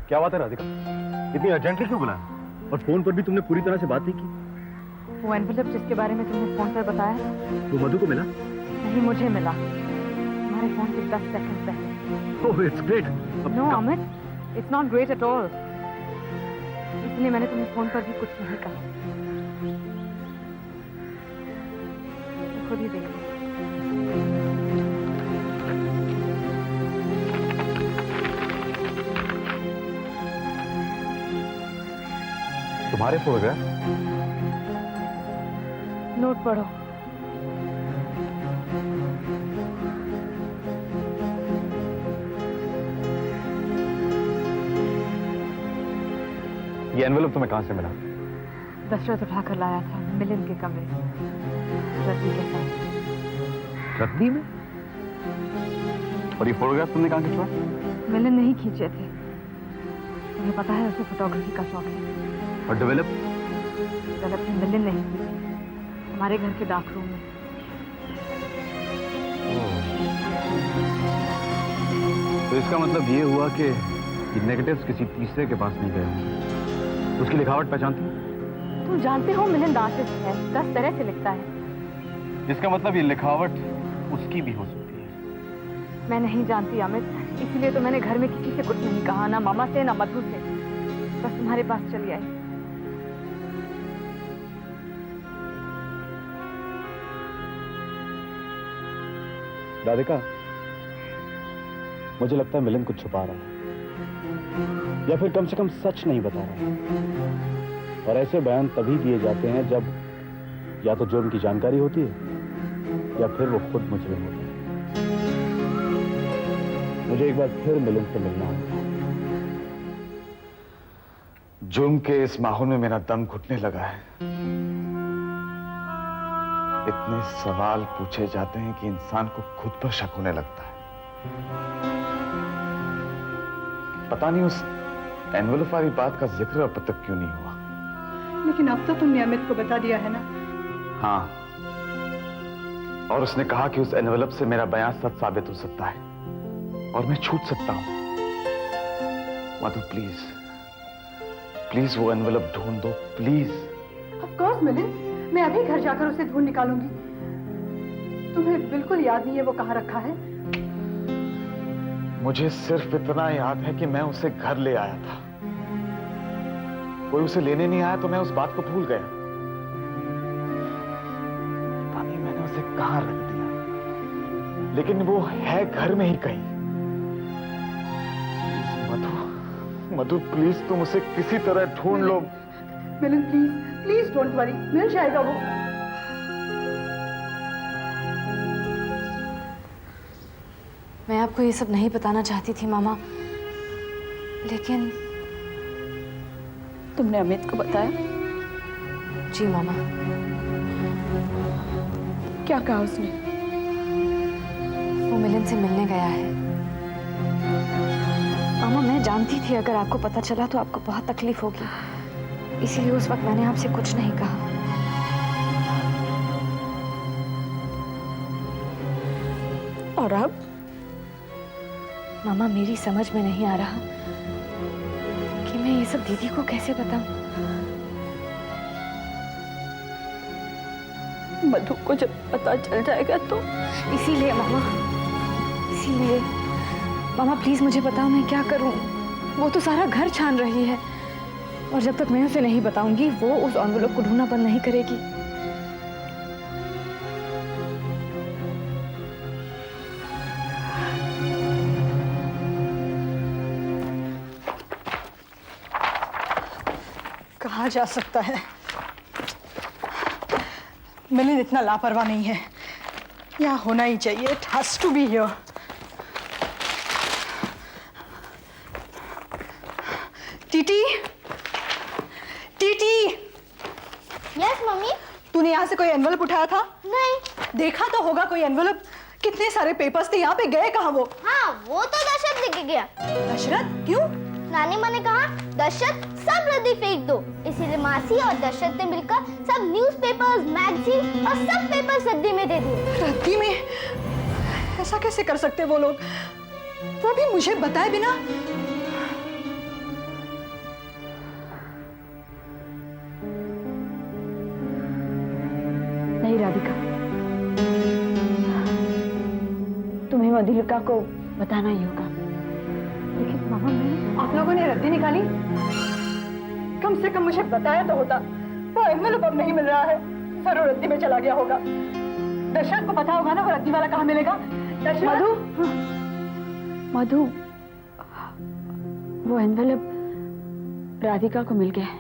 क्या बात है राधिका, इतनी अर्जेंटली क्यों बुलाया? और फोन पर भी तुमने पूरी तरह से बात नहीं की। वो एनवेलप जिसके बारे में तुमने फोन पर बताया था, वो मधु को मिला? नहीं, मुझे मिला तुम्हारे फोन के 10 सेकंड पहले। Oh, it's great. No Amit, it's not great at all. इसलिए मैंने तुम्हें फोन पर भी कुछ नहीं कहा। खुद ही देखिए। तुम्हारे फोटोग्राफ? नोट पढ़ो। ये एनवेलप तुम्हें कहां से मिला? दशरथ उठाकर लाया था मिलिंद के कमरे से, रत्नी के साथ। रत्नी में? और ये फोटोग्राफ तुमने कहां खिंचवाया? मिलिंद नहीं खींचे थे, तुम्हें पता है उसे फोटोग्राफी का शौक है। और डेवलप? डेवलप मिलिंद नहीं खींची, हमारे घर के डाक रूम में। तो इसका मतलब ये हुआ कि नेगेटिव्स किसी तीसरे के पास नहीं गए। उसकी लिखावट पहचानती हो? तुम जानते हो मिलिंद आर्टिस्ट है, 10 तरह से लिखता है। इसका मतलब ये लिखावट उसकी भी हो सकती है। मैं नहीं जानती अमित, इसीलिए तो मैंने घर में किसी से कुछ नहीं कहा, ना मामा से ना मधु से, बस तुम्हारे पास चली आई। राधिका, मुझे लगता है मिलिंद कुछ छुपा रहा है, या फिर कम से कम सच नहीं बता रहा है। और ऐसे बयान तभी दिए जाते हैं जब या तो जुर्म की जानकारी होती है या फिर वो खुद मुजरिम होता है। मुझे एक बार फिर मिलिंद से मिलना होगा। जुर्म के इस माहौल में मेरा दम घुटने लगा है। इतने सवाल पूछे जाते हैं कि इंसान को खुद पर शक होने लगता है। पता नहीं उस एनवेलप वाली बात का जिक्र अब तक क्यों नहीं हुआ। लेकिन अब तो तुमने अमित को बता दिया है ना? हाँ, और उसने कहा कि उस एनवेलप से मेरा बयान सच साबित हो सकता है और मैं छूट सकता हूं। मधु प्लीज, प्लीज वो एनवेलप ढूंढ दो, प्लीज। ऑफ कोर्स मिलिंद, मैं अभी घर जाकर उसे ढूंढ निकालूंगी। तुम्हें बिल्कुल याद नहीं है वो कहाँ रखा है? मुझे सिर्फ इतना याद है कि मैं उसे घर ले आया था। कोई उसे लेने नहीं आया तो मैं उस बात को भूल गया। पता नहीं मैंने उसे कहां रख दिया, लेकिन वो है घर में ही कहीं। मधु, मधु प्लीज तुम उसे किसी तरह ढूंढ लो। Milind please, please don't worry, मिल जाएगा वो। मैं आपको ये सब नहीं बताना चाहती थी मामा, लेकिन तुमने अमित को बताया? जी मामा। क्या कहा उसने? वो मिलिंद से मिलने गया है। मामा मैं जानती थी अगर आपको पता चला तो आपको बहुत तकलीफ होगी, इसीलिए उस वक्त मैंने आपसे कुछ नहीं कहा। और अब? मामा मेरी समझ में नहीं आ रहा कि मैं ये सब दीदी को कैसे बताऊं। मधु को जब पता चल जाएगा तो? इसीलिए मामा, इसीलिए मामा प्लीज मुझे बताओ मैं क्या करूं। वो तो सारा घर छान रही है और जब तक मैं उसे नहीं बताऊंगी वो उस एनवेलप को ढूंढना बंद नहीं करेगी। कहाँ जा सकता है? मिलिंद इतना लापरवाह नहीं है, यहाँ होना ही चाहिए। It has to be here. TT, TT. Yes mummy. तूने यहाँ से कोई एनवेलप उठाया था? नहीं। देखा तो होगा कोई एनवेलप। कितने सारे पेपर्स थे, यहाँ पे गए कहाँ वो? हाँ, वो तो दशरथ लेके गया। दशरथ? क्यों? नानी माँ ने कहा दशरथ सब रद्दी फेंक दो, इसीलिए मासी और दशरथ ने मिलकर सब न्यूज़पेपर्स, मैगजीन और सब पेपर्स रद्दी में दे दिए। रद्दी में? ऐसा कैसे कर सकते वो लोग, वो भी मुझे बताए बिना? मधुलिका को बताना ही होगा। लेकिन मामा, मैं आप लोगों ने रद्दी निकाली, कम से कम मुझे बताया तो होता। वो एनवेलप अब नहीं मिल रहा है, जरूर रद्दी में चला गया होगा। दशरथ को पता होगा ना वो रद्दी वाला कहाँ मिलेगा। मधु, मधु, वो एनवेलप राधिका को मिल गया है।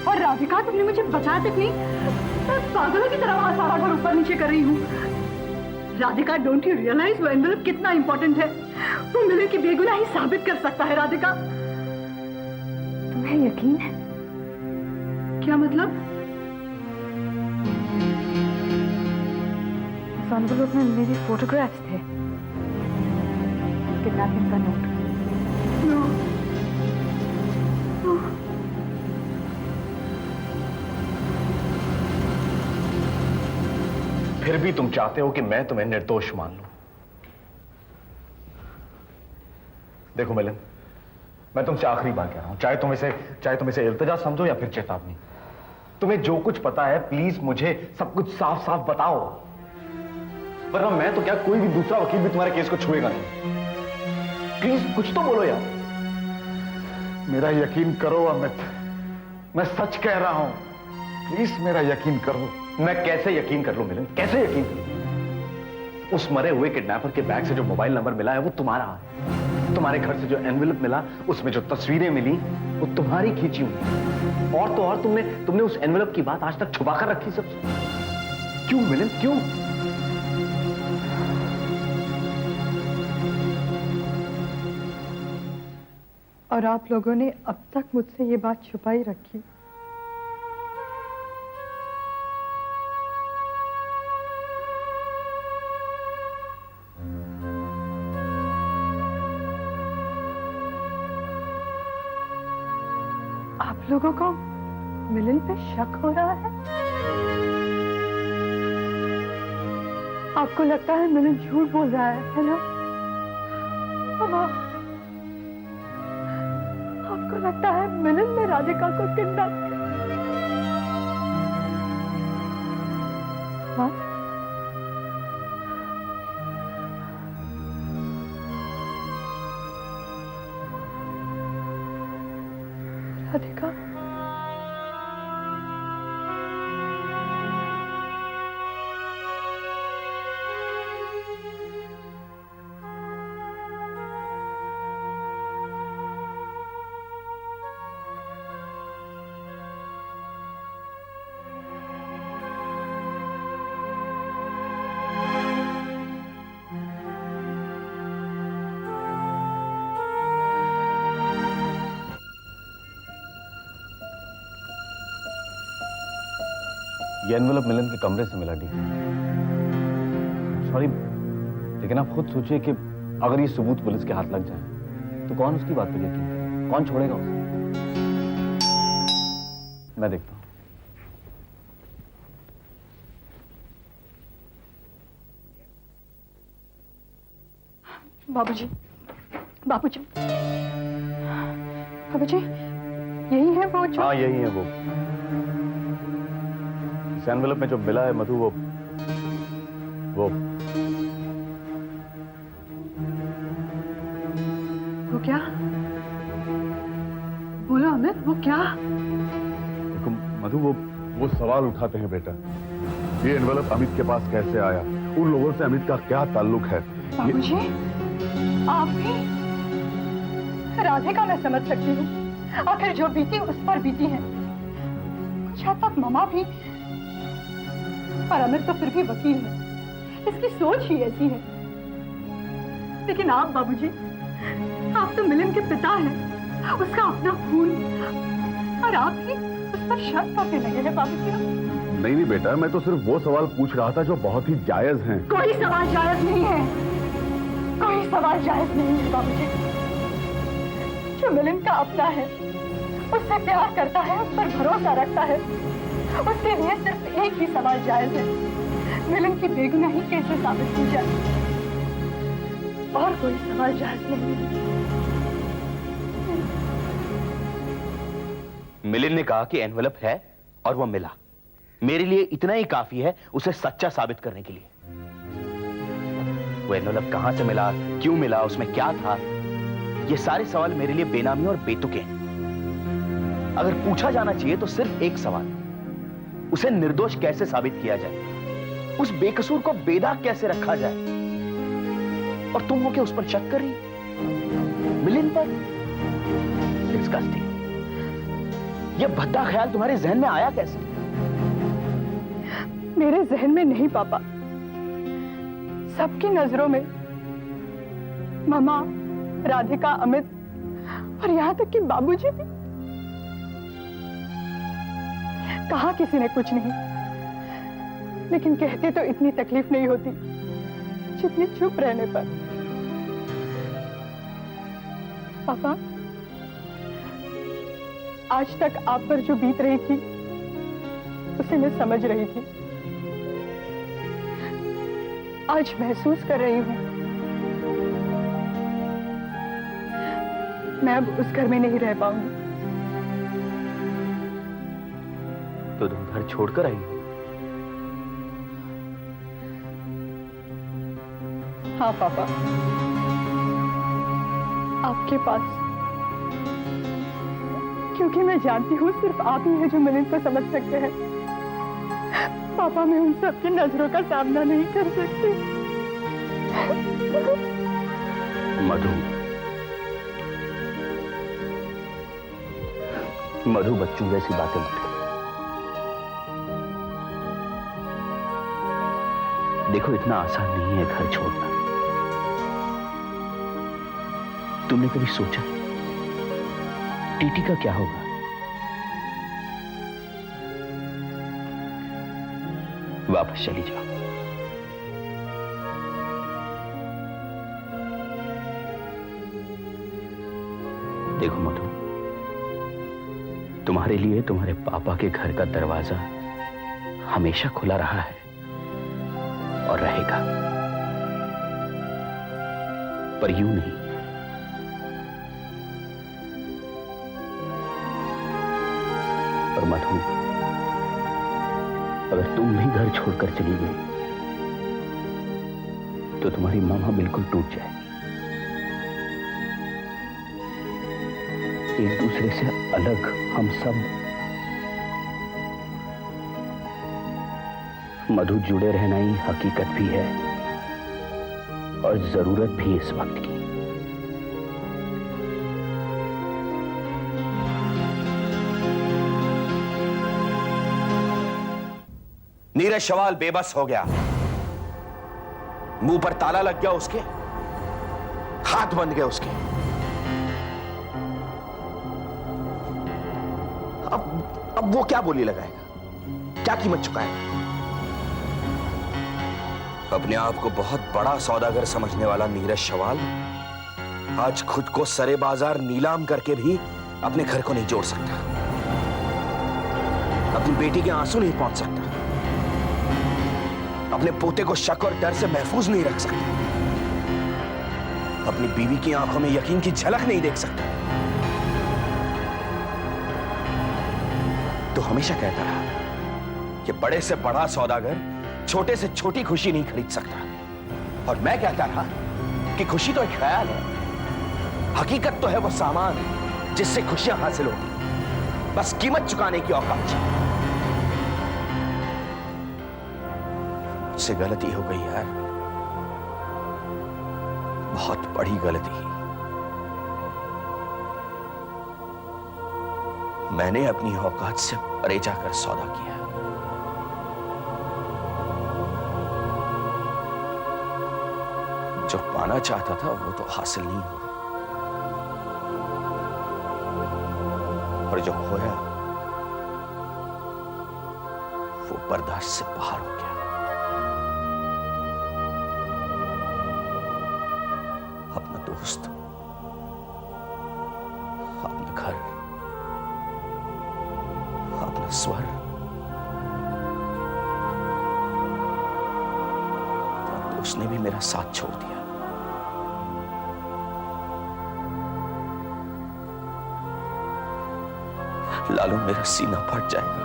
और राधिका, तुमने मुझे बचाया तक नहीं। मैं पागलों की तरह वहां सारा घर ऊपर नीचे कर रही हूँ। राधिका, डोंट यू रियलाइज वो एनवेलप कितना इंपॉर्टेंट है? वो मिलन की बेगुनाही साबित कर सकता है। राधिका, तुम्हें यकीन है? क्या मतलब? उस एनवेलप में मेरी फोटोग्राफ्स थे, किडनैपिंग का नोट। फिर भी तुम चाहते हो कि मैं तुम्हें निर्दोष मान लूं। देखो मिलन, मैं तुमसे आखिरी बार कह रहा हूं, चाहे तुम इसे इल्तिजा समझो या फिर चेतावनी। तुम्हें जो कुछ पता है प्लीज मुझे सब कुछ साफ साफ बताओ, वरना मैं तो क्या कोई भी दूसरा वकील भी तुम्हारे केस को छुएगा नहीं। प्लीज कुछ तो बोलो यार। मेरा यकीन करो अमित, मैं सच कह रहा हूं, प्लीज मेरा यकीन करो। मैं कैसे यकीन कर लूं मिलन, कैसे यकीन कर लूं? उस मरे हुए किडनैपर के बैग से जो मोबाइल नंबर मिला है वो तुम्हारा है। तुम्हारे घर से जो एनवेलप मिला उसमें जो तस्वीरें मिली वो तुम्हारी खींची हुई। और तो और तुमने उस एनवेलप की बात आज तक छुपा कर रखी सबसे। क्यों मिलन, क्यों? और आप लोगों ने अब तक मुझसे ये बात छुपाई रखी। आप लोगों को मिलन पे शक हो रहा है? आपको लगता है मिलन झूठ बोल रहा है ना? मामा, आपको लगता है मिलन ने राधिका को किडनैप किया? हाँ? राधिका, ये एनवेलप मिलन के कमरे से मिला। डी सॉरी, लेकिन आप खुद सोचिए कि अगर ये सबूत पुलिस के हाथ लग जाए तो कौन उसकी बात पर यकीन करेगा? कौन छोड़ेगा उसे? मैं देखता हूं। बाबूजी, बाबूजी, बाबूजी, यही है वो जो... हाँ, यही है वो। इस एनवेलप में जो मिला है मधु, वो क्या? बोलो अमित, वो क्या? देखो मधु, वो सवाल उठाते हैं बेटा। ये एनवेलप अमित के पास कैसे आया? उन लोगों से अमित का क्या ताल्लुक है? बाबूजी, आप भी? राधिका मैं समझ सकती हूँ, आखिर जो बीती उस पर बीती है। कुछ हद तक ममा भी, पर अमित तो फिर भी वकील है, इसकी सोच ही ऐसी है। लेकिन आप बाबूजी, आप तो मिलन के पिता हैं, उसका अपना खून, और आप ही उस पर शक करने लगे हैं बाबूजी। नहीं बेटा, मैं तो सिर्फ वो सवाल पूछ रहा था जो बहुत ही जायज हैं। कोई सवाल जायज नहीं है, कोई सवाल जायज नहीं है बाबूजी। जो मिलन का अपना है, उससे प्यार करता है, उस पर भरोसा रखता है, उसके लिए सिर्फ एक ही सवाल जायज है, मिलन की बेगुनाही कैसे साबित की जाए। और कोई सवाल जायज नहीं है। मिलिन ने कहा कि एनवेलप है और वो मिला। मेरे लिए इतना ही काफी है उसे सच्चा साबित करने के लिए। वो एनवेलप कहां से मिला, क्यों मिला, उसमें क्या था, ये सारे सवाल मेरे लिए बेनामी और बेतुके हैं। अगर पूछा जाना चाहिए तो सिर्फ एक सवाल, उसे निर्दोष कैसे साबित किया जाए, उस बेकसूर को बेदाग कैसे रखा जाए, और तुम होके उस पर शक कर रही, मिलिंद पर। डिस्गस्टिंग। यह भद्दा ख्याल तुम्हारे जहन में आया कैसे? मेरे जहन में नहीं पापा, सबकी नजरों में मामा, राधिका, अमित और यहां तक कि बाबूजी भी। कहा किसी ने कुछ नहीं, लेकिन कहते तो इतनी तकलीफ नहीं होती जितनी चुप रहने पर। पापा, आज तक आप पर जो बीत रही थी उसे मैं समझ रही थी, आज महसूस कर रही हूं। मैं अब उस घर में नहीं रह पाऊंगी। तो तुम घर छोड़कर आई? हाँ पापा, आपके पास, क्योंकि मैं जानती हूँ सिर्फ आप ही हैं जो मिलिंद को समझ सकते हैं। पापा, मैं उन सबकी नजरों का सामना नहीं कर सकती। मधु, मधु, बच्चों जैसी बातें मत करो। देखो, इतना आसान नहीं है घर छोड़ना। तुमने कभी सोचा टीटी का क्या होगा? वापस चली जाओ। देखो मधु, तुम्हारे लिए तुम्हारे पापा के घर का दरवाजा हमेशा खुला रहा है और रहेगा, पर यूं नहीं। पर मधु, अगर तुम भी घर छोड़कर चली गई तो तुम्हारी मामा बिल्कुल टूट जाएगी। एक दूसरे से अलग हम सब मधु जुड़े रहना ही हकीकत भी है और जरूरत भी इस वक्त की। नीरज शवाल बेबस हो गया, मुंह पर ताला लग गया उसके, हाथ बंद गए उसके। अब वो क्या बोली लगाएगा, क्या कीमत चुकाएगा? अपने आप को बहुत बड़ा सौदागर समझने वाला नीरज शवाल आज खुद को सरे बाजार नीलाम करके भी अपने घर को नहीं जोड़ सकता, अपनी बेटी के आंसू नहीं पहुंच सकता, अपने पोते को शक और डर से महफूज नहीं रख सकता, अपनी बीवी की आंखों में यकीन की झलक नहीं देख सकता। तो हमेशा कहता रहा कि बड़े से बड़ा सौदागर छोटे से छोटी खुशी नहीं खरीद सकता, और मैं कहता रहा कि खुशी तो एक ख्याल है, हकीकत तो है वो सामान जिससे खुशियां हासिल होती, बस कीमत चुकाने की औकात चाहिए। मुझसे गलती हो गई यार, बहुत बड़ी गलती। मैंने अपनी औकात से परे जाकर सौदा किया। जो पाना चाहता था वो तो हासिल नहीं हुआ, और जो खोया वो बर्दाश्त से बाहर हो गया। अपना दोस्त, अपना घर, अपना स्वर, तो उसने भी मेरा साथ छोड़ दिया। लालू, मेरा सीना फट जाएगा।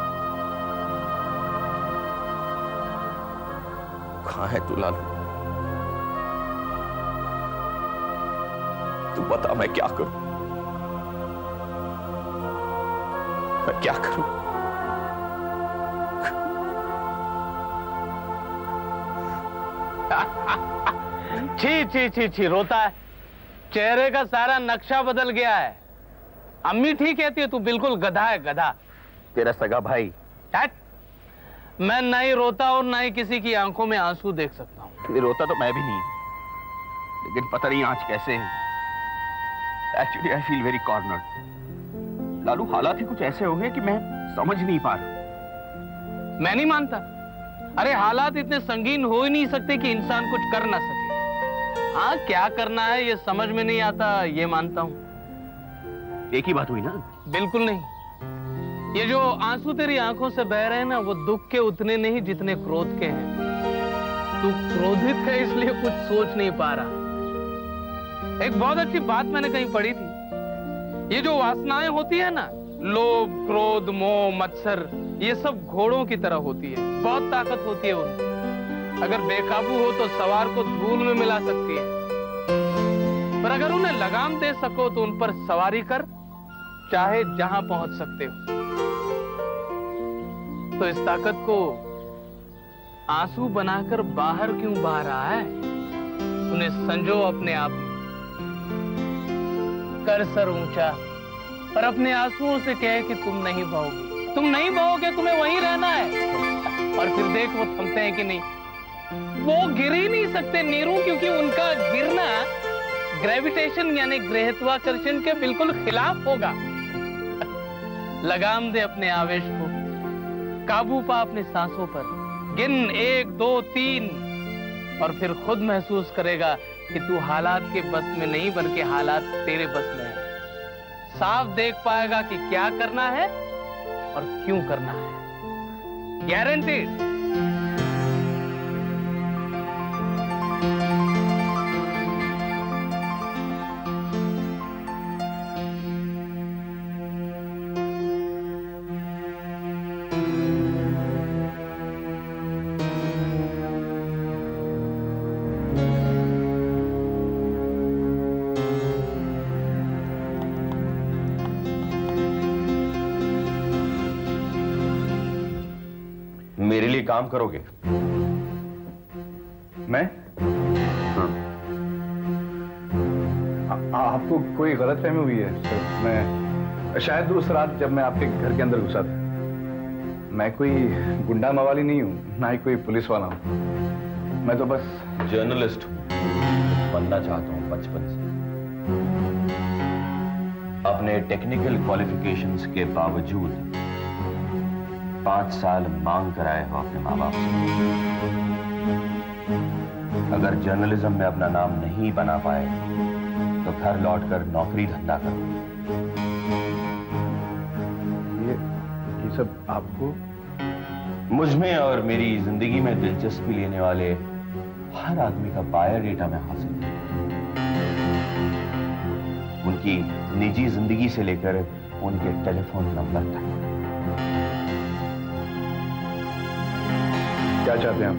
कहां है तू लालू? तू बता मैं क्या करूं, मैं क्या करूं? छी छी छी छी, रोता है। चेहरे का सारा नक्शा बदल गया है। अम्मी ठीक कहती है, तू बिल्कुल गधा है, गधा। तेरा सगा भाई। हट। मैं ना ही रोता और ना ही किसी की आंखों में आंसू देख सकता हूँ। रोता तो मैं भी नहीं, लेकिन पता नहीं आज कैसे। Actually I feel very cornered. Lalu, हालात ही कुछ ऐसे हो गए कि मैं समझ नहीं पा रहा। मैं नहीं मानता। अरे हालात इतने संगीन हो ही नहीं सकते कि इंसान कुछ कर ना सके। हाँ, क्या करना है ये समझ में नहीं आता, ये मानता हूँ। एक ही बात हुई ना? बिल्कुल नहीं। ये जो आंसू तेरी आंखों से बह रहे हैं ना, वो दुख के उतने नहीं जितने क्रोध के हैं। तू क्रोधित है इसलिए कुछ सोच नहीं पा रहा। एक बहुत अच्छी बात मैंने कहीं पढ़ी थी। ये जो वासनाएं होती है ना, लोभ, क्रोध, मोह, मत्सर, ये सब घोड़ों की तरह होती है। बहुत ताकत होती है उनमें। अगर बेकाबू हो तो सवार को धूल में मिला सकती है, पर अगर उन्हें लगाम दे सको तो उन पर सवारी कर चाहे जहां पहुंच सकते हो। तो इस ताकत को आंसू बनाकर बाहर क्यों बहा रहा है? उन्हें संजो अपने आप में, कर सर ऊंचा और अपने आंसुओं से कहे कि तुम नहीं बहोगे, तुम नहीं बहोगे, तुम्हें वहीं रहना है। और फिर देख वो थमते हैं कि नहीं। वो गिर ही नहीं सकते नीरू, क्योंकि उनका गिरना ग्रेविटेशन यानी गृहीत्वाकर्षण के बिल्कुल खिलाफ होगा। लगाम दे अपने आवेश को, काबू पा अपनी सांसों पर, गिन 1 2 3 और फिर खुद महसूस करेगा कि तू हालात के बस में नहीं बल्कि हालात तेरे बस में है। साफ देख पाएगा कि क्या करना है और क्यों करना है। गारंटीड। मेरे लिए काम करोगे? मैं? हाँ। आपको कोई गलतफहमी हुई है सर। मैं शायद उस रात जब मैं आपके घर के अंदर घुसा था, मैं कोई गुंडा मवाली नहीं हूं, ना ही कोई पुलिस वाला हूं। मैं तो बस जर्नलिस्ट हूं, बनना चाहता हूं बचपन से। अपने टेक्निकल क्वालिफिकेशंस के बावजूद 5 साल मांग कर आए हो अपने माँ बाप से। अगर जर्नलिज्म में अपना नाम नहीं बना पाए तो घर लौटकर नौकरी धंधा करो। ये सब आपको? मुझमें और मेरी जिंदगी में दिलचस्पी लेने वाले हर आदमी का बायोडेटा में हासिल किया। उनकी निजी जिंदगी से लेकर उनके टेलीफोन नंबर तक। क्या चाहते हैं आप?